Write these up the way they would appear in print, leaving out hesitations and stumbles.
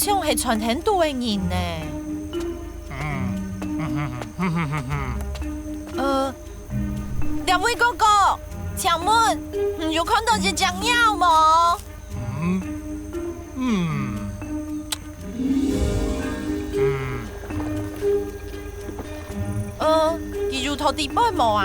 像是传天度的人呢。两位哥哥，请问有看到一只鸟吗？伊如土地板无啊？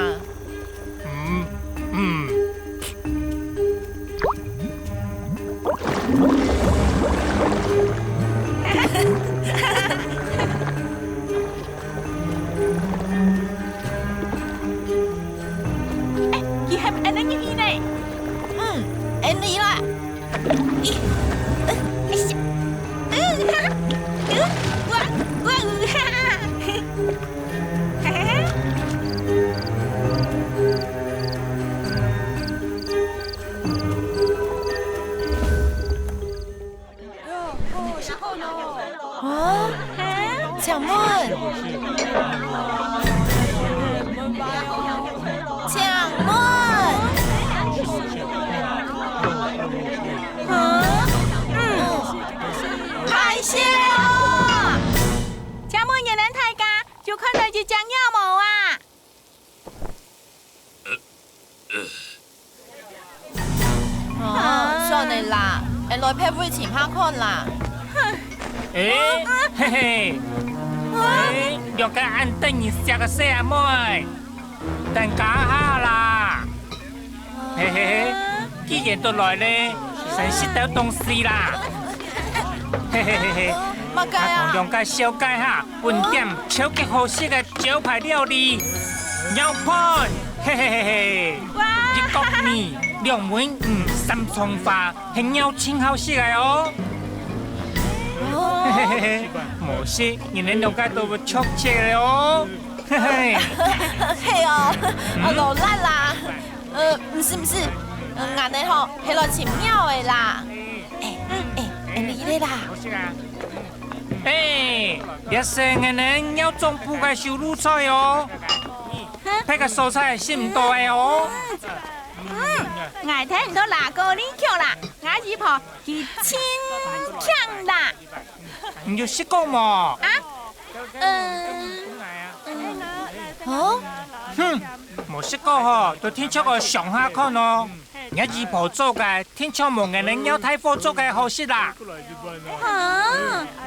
伊係咪安尼嘅呢？安尼啦。请问，海蟹哦！請問夜冷大家有看到一隻鳥冇啊？算了啦，下來撇會前下看啦。嘿嘿，用個安等一下個細妹，等家下啦。嘿嘿，既然都來咧，先食到東西啦。嘿嘿嘿嘿，乜解啊？用個小解下，本店超級好食嘅招牌料理，鳥盤。嘿嘿嘿嘿，一角麵、兩碗三蔥花，係鳥清好食嘅哦。嘿嘿嘿，冇事，你哋兩個都會出色嘅哦。嘿嘿，係哦，落力啦。唔是，硬你吼係來尋鳥嘅啦。你咧啦。一生嘅人要種不該收入菜哦。睇個蔬菜是唔多嘅哦。我睇唔到哪個呢條啦，我姨婆係清強啦。唔要識講嘛？冇識講嗬，就聽出個上下看咯。我姨婆做嘅，聽出冇人能有太貨做嘅好食啦。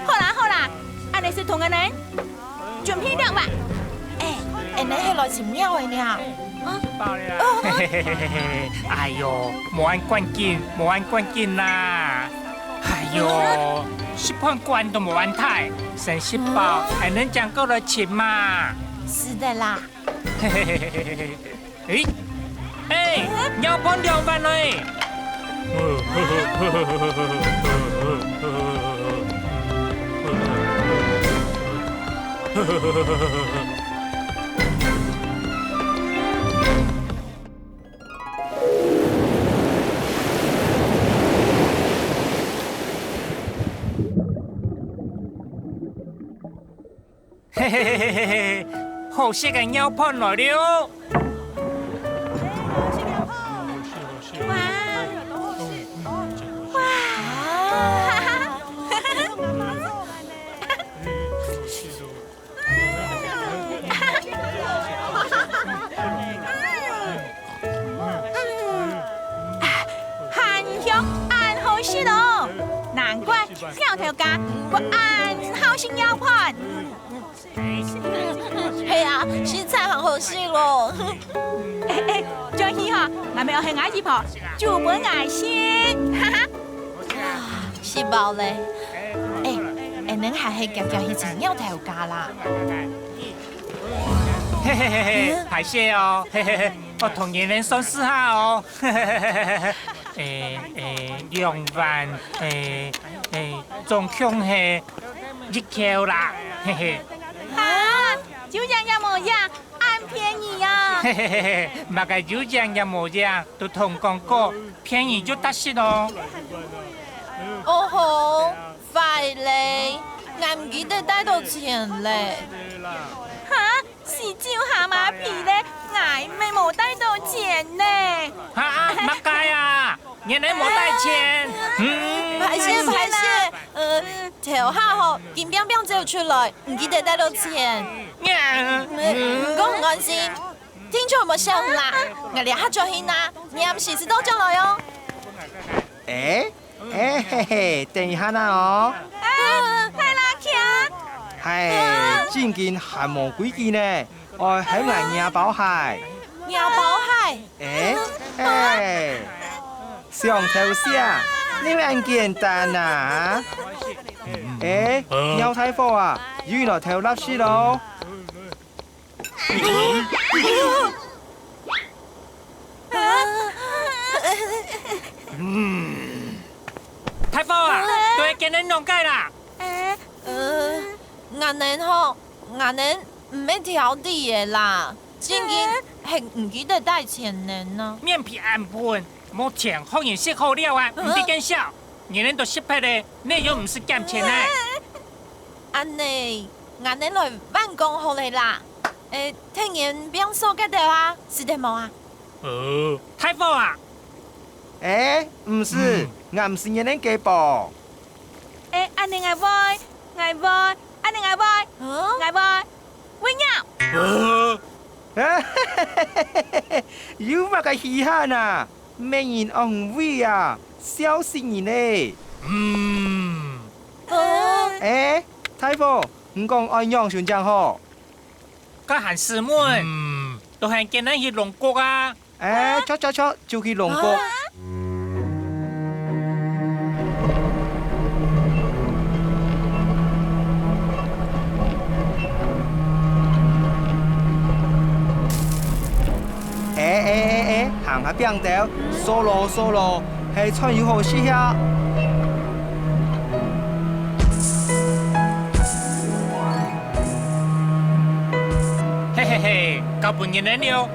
好啦，安尼是同個人準備了吧？你係來尋鳥嘅呢？哎呦，冇按關鍵啦！哎呦，10盤關都冇按太，剩10包還能講夠了錢嘛？是的啦。鳥盤2萬嘞！嘿嘿嘿嘿嘿，好食嘅鳥盤來了！韓香按好食咯，難怪條條街不按好食鳥盤。係啊，食材很好食咯。再去哈，我咪要去我姨婆煮本愛先，哈哈。是飽咧。恁還係夾夾去尋鳥條街啦。嘿嘿嘿嘿，排泄哦，嘿嘿嘿，我同人人算試下哦。2萬，總共係1條啦，嘿嘿。就這樣也冇樣，按便宜啊！嘿嘿嘿嘿，乜個就這樣也冇樣，都同講過，便宜就得勢咯。哦吼，快咧，我唔記得帶到錢咧。是招下馬皮咧，我咪冇帶到錢呢。乜解啊？人哋冇帶錢。排泄，头下吼，金冰冰走出来，唔记得带到钱。唔讲唔安心，听错冇笑啦，我哋黑咗去啦，你唔是都将来哦。嘿嘿，等一下啦哦。太拉強，係，真件係無規矩呢，我喺埋nhà bảo hải。nhà bảo hải。上頭下，你唔簡單啊？鳥太火啊，原來頭笠死咯。太傅啊，都係見你弄計啦。硬人吼，硬人唔免挑底的啦，真件係唔記得帶錢人呢。面皮硬盤，冇錢好人食好料啊，唔得見笑。人人都識拍的，你又唔是減錢呢？安尼，硬人來辦公好嚟啦。聽人變數嘅掉啊，是的冇啊？太傅啊！唔是，我唔是人哋嘅噃。安尼愛妹，安尼愛妹，喂鳥。有乜嘅稀罕啊？咩人安慰啊？小心人呢？太傅，唔講安樣算正好。家閒師妹，都係見人去龍國啊！錯，就去龍國。行下邊條，solo，係穿要好試下。嘿，搞半年人了。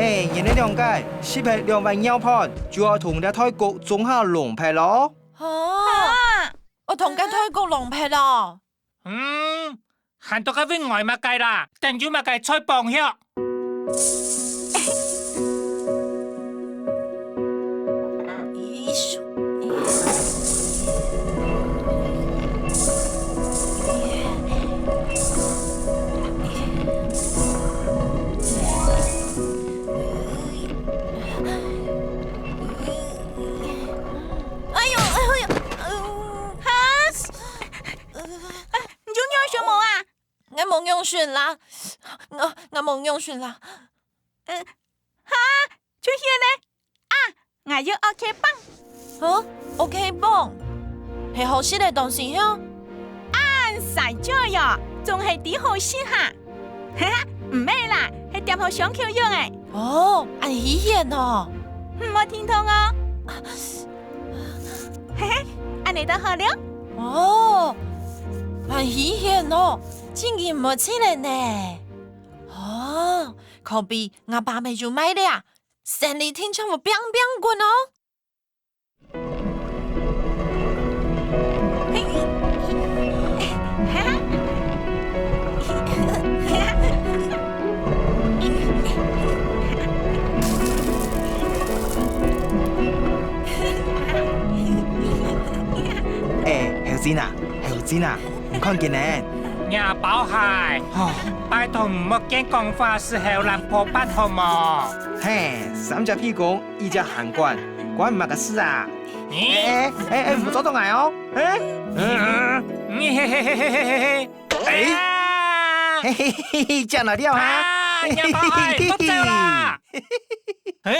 人哋兩屆是係兩位鳥盤，就要同啲泰國種下龍皮咯。我同緊泰國龍皮咯。行到嗰邊外物計啦，定住物計吹棒響。我冇用算啦，我冇用算啦。出現呢？我要 OK 棒。OK 棒，係好食嘅東西喲。按晒咗喲，仲係啲好食下。唔咩啦，係點好上口用誒。按喜宴哦。我聽通哦。按你都好了。按喜宴哦。真件唔似嚟呢，可比我爸咪就買了，成日聽唱我乒乒滾哦。後真啊，唔看見呢。nhà bảo hải拜託唔好驚講話時候難破筆好冇？三隻屁股，一隻行慣，關唔係個事啊！唔阻到我哦！這樣來料啊！nhà bảo hải不走啦！這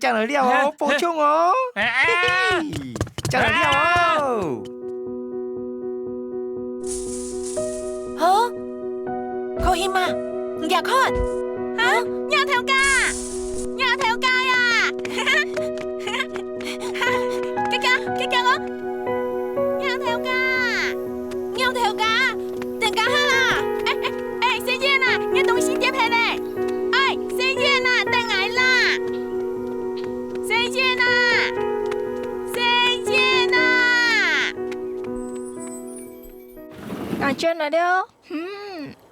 樣來料哦，補充哦！這樣來料哦！可以嗎？你看，鳥頭家呀！佢我鳥頭家，等下啦！細姐啦，你東西點起嚟？細姐啦，等我啦！細姐啦！我轉來了。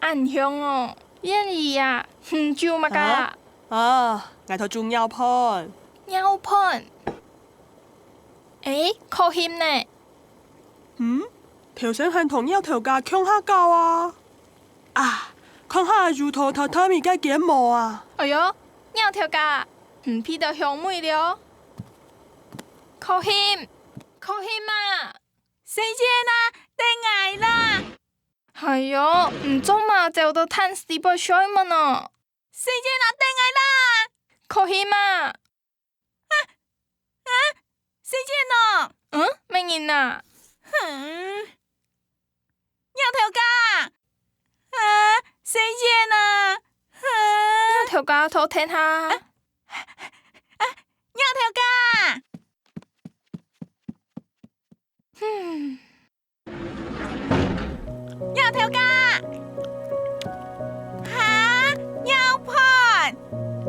暗香哦，燕兒呀，就乜噶？ 我頭做鳥盤。鳥盤，可險呢？條繩係同腰條架強下教啊！啊，看下如圖榻榻米嘅幾毛啊！哎喲，腰條架唔批到香妹了。可險啊！細姐啦，等愛啦！係喲，唔做嘛就到攤死波水嘛呢。細姐啦，等愛啦！可險啊！細姐呢？咩人啊？腰條架！細姐呢？腰條架頭聽下。腰條架！腰條架！哈！腰盤！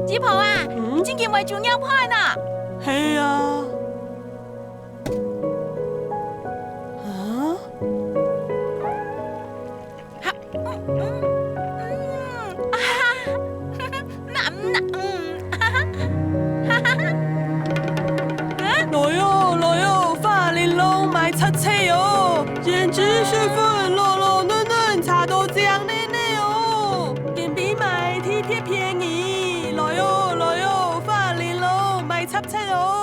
子婆啊，真件為做腰盤啊！係啊！來喲，花蓮龍買七車喲，顏值水分糯糯嫩嫩，茶都醬奶奶哦，便比買體貼便宜。來喲，花蓮龍買七車喲。